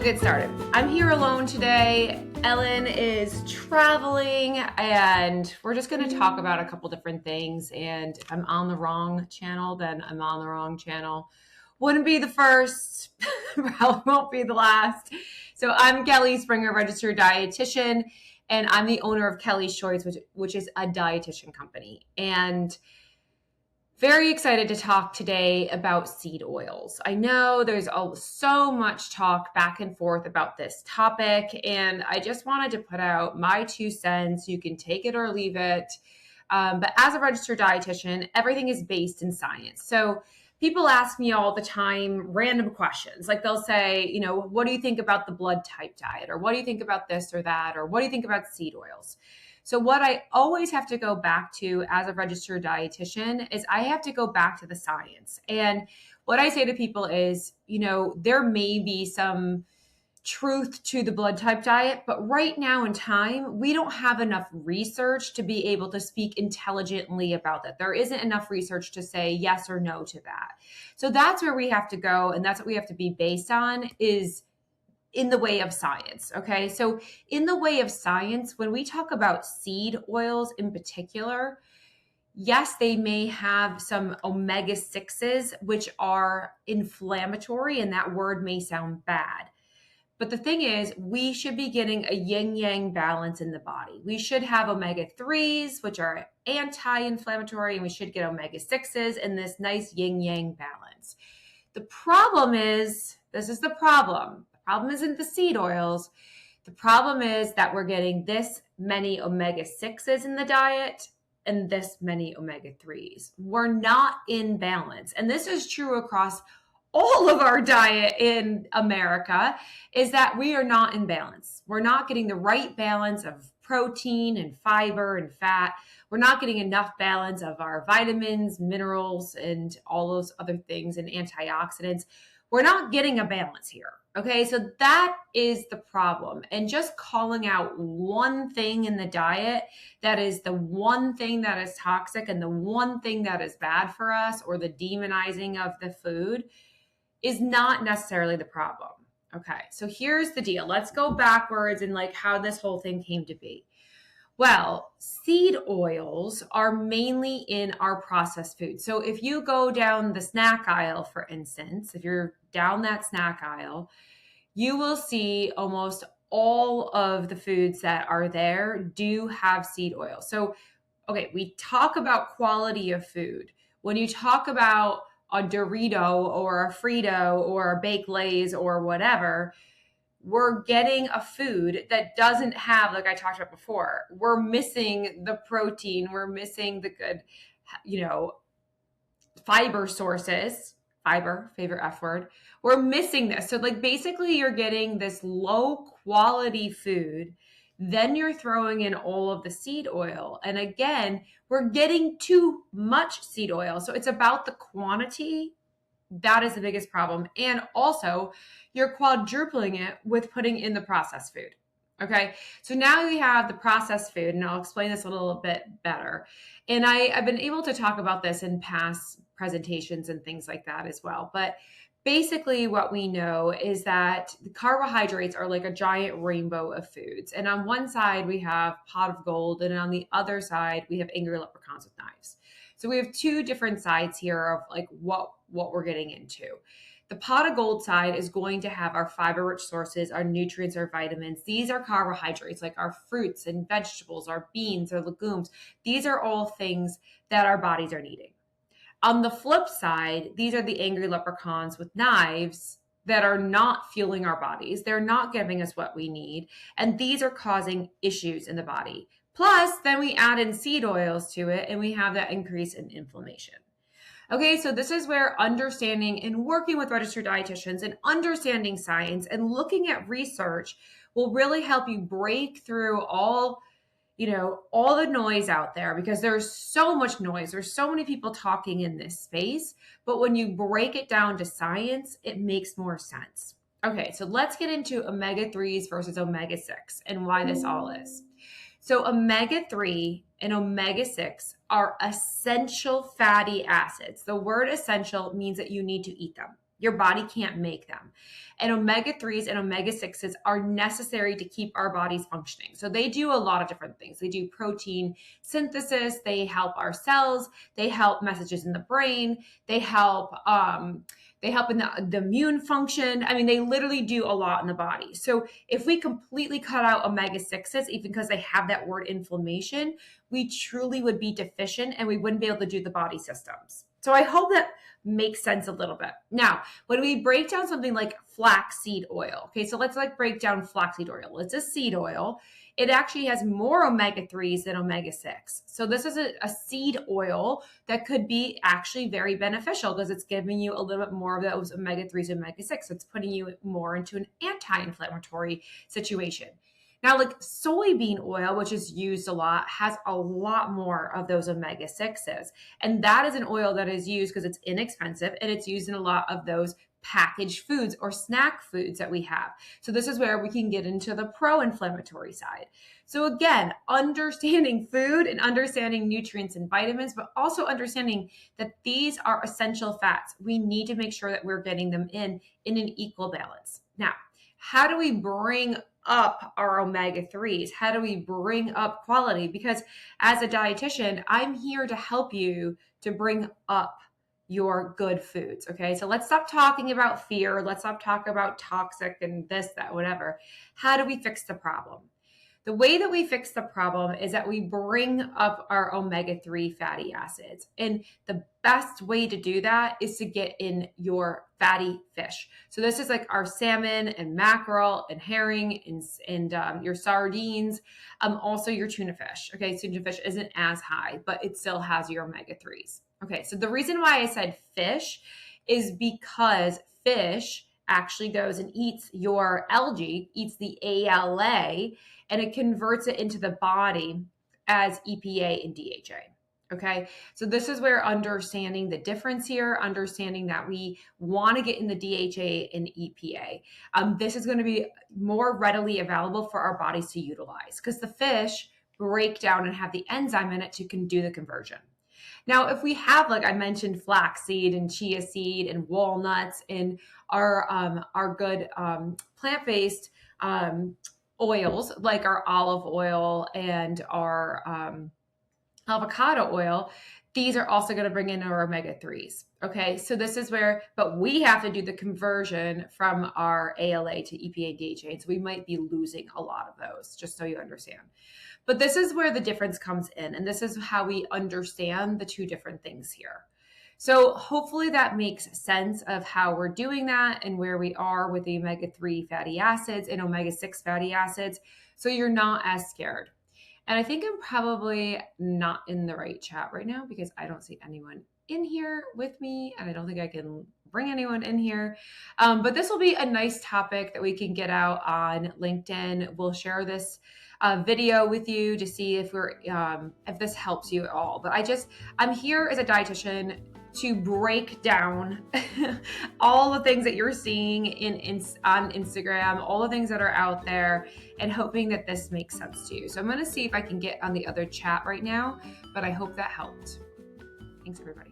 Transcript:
we'll get started. I'm here alone today. Ellen is traveling and we're just going to talk about a couple different things. And if I'm on the wrong channel, then I'm on the wrong channel. Wouldn't be the first, probably won't be the last. So I'm Kelly Springer, registered dietitian, and I'm the owner of Kelly's Choice, which is a dietitian company. And very excited to talk today about seed oils. I know there's so much talk back and forth about this topic, and I just wanted to put out my 2 cents. You can take it or leave it. But as a registered dietitian, everything is based in science. So people ask me all the time random questions. Like they'll say, what do you think about the blood type diet? Or what do you think about this or that? Or what do you think about seed oils? So what I always have to go back to as a registered dietitian is I have to go back to the science. And what I say to people is, there may be some truth to the blood type diet, but right now in time, we don't have enough research to be able to speak intelligently about that. There isn't enough research to say yes or no to that. So that's where we have to go. And that's what we have to be based on is in the way of science. Okay. So in the way of science, when we talk about seed oils in particular, yes, they may have some omega-6s, which are inflammatory, and that word may sound bad. But the thing is, we should be getting a yin-yang balance in the body. We should have omega-3s, which are anti-inflammatory, and we should get omega-6s in this nice yin-yang balance. The problem is, this is the problem. The problem isn't the seed oils. The problem is that we're getting this many omega-6s in the diet and this many omega-3s. We're not in balance. And this is true across all of our diet in America, is that we are not in balance. We're not getting the right balance of protein and fiber and fat. We're not getting enough balance of our vitamins, minerals, and all those other things and antioxidants. We're not getting a balance here. Okay, so that is the problem. And just calling out one thing in the diet that is the one thing that is toxic and the one thing that is bad for us, or the demonizing of the food, is not necessarily the problem. Okay, so here's the deal. Let's go backwards and how this whole thing came to be. Well, seed oils are mainly in our processed food. So if you go down the snack aisle, for instance, if you're down that snack aisle, you will see almost all of the foods that are there do have seed oil. So, okay, we talk about quality of food. When you talk about a Dorito or a Frito or a baked Lay's or whatever, we're getting a food that doesn't have, like I talked about before, we're missing the protein, we're missing the good, fiber sources, fiber, favorite F word. We're missing this. So basically you're getting this low quality food, then you're throwing in all of the seed oil. And again, we're getting too much seed oil. So it's about the quantity. That is the biggest problem. And also you're quadrupling it with putting in the processed food. Okay. So now we have the processed food, and I'll explain this a little bit better. And I've been able to talk about this in past presentations and things like that as well. But basically what we know is that the carbohydrates are like a giant rainbow of foods. And on one side we have pot of gold, and on the other side we have angry leprechauns with knives. So we have 2 different sides here of what we're getting into. The pot of gold side is going to have our fiber-rich sources, our nutrients, our vitamins. These are carbohydrates, like our fruits and vegetables, our beans, our legumes. These are all things that our bodies are needing. On the flip side, these are the angry leprechauns with knives that are not fueling our bodies. They're not giving us what we need. And these are causing issues in the body. Plus, then we add in seed oils to it, and we have that increase in inflammation. Okay, so this is where understanding and working with registered dietitians and understanding science and looking at research will really help you break through all the noise out there, because there's so much noise. There's so many people talking in this space, but when you break it down to science, it makes more sense. Okay, so let's get into omega-3s versus omega-6 and why this all is. So omega-3 and omega-6 are essential fatty acids. The word essential means that you need to eat them. Your body can't make them. And omega-3s and omega-6s are necessary to keep our bodies functioning. So they do a lot of different things. They do protein synthesis. They help our cells. They help messages in the brain. They help in the immune function. I mean, they literally do a lot in the body. So if we completely cut out omega-6s, even because they have that word inflammation, we truly would be deficient and we wouldn't be able to do the body systems. So I hope that makes sense a little bit. Now, when we break down something like flaxseed oil, okay, so let's break down flaxseed oil. It's a seed oil. It actually has more omega-3s than omega-6. So this is a seed oil that could be actually very beneficial because it's giving you a little bit more of those omega-3s and omega-6. So it's putting you more into an anti-inflammatory situation. Now, like soybean oil, which is used a lot, has a lot more of those omega-6s. And that is an oil that is used because it's inexpensive and it's used in a lot of those packaged foods or snack foods that we have. So this is where we can get into the pro-inflammatory side. So again, understanding food and understanding nutrients and vitamins, but also understanding that these are essential fats. We need to make sure that we're getting them in an equal balance. Now, how do we bring up our omega-3s? How do we bring up quality? Because as a dietitian, I'm here to help you to bring up your good foods. Okay. So let's stop talking about fear. Let's stop talking about toxic and this, that, whatever. How do we fix the problem? The way that we fix the problem is that we bring up our omega-3 fatty acids. And the best way to do that is to get in your fatty fish. So this is like our salmon and mackerel and herring and your sardines, also your tuna fish. Okay, tuna fish isn't as high, but it still has your omega-3s. Okay, so the reason why I said fish is because fish actually goes and eats your algae, eats the ALA, and it converts it into the body as EPA and DHA. Okay, so this is where understanding the difference here, understanding that we want to get in the DHA and EPA. This is going to be more readily available for our bodies to utilize because the fish break down and have the enzyme in it to do the conversion. Now, if we have, like I mentioned, flaxseed and chia seed and walnuts and our good plant-based oils, like our olive oil and our avocado oil, these are also going to bring in our omega-3s. Okay, so this is where, but we have to do the conversion from our ALA to EPA and DHA. So we might be losing a lot of those, just so you understand. But this is where the difference comes in. And this is how we understand the two different things here. So hopefully that makes sense of how we're doing that and where we are with the omega-3 fatty acids and omega-6 fatty acids. So you're not as scared. And I think I'm probably not in the right chat right now because I don't see anyone in here with me and I don't think I can bring anyone in here. But this will be a nice topic that we can get out on LinkedIn. We'll share this video with you to see if if this helps you at all. But I'm here as a dietitian to break down all the things that you're seeing on Instagram, all the things that are out there, and hoping that this makes sense to you. So I'm going to see if I can get on the other chat right now, but I hope that helped. Thanks, everybody.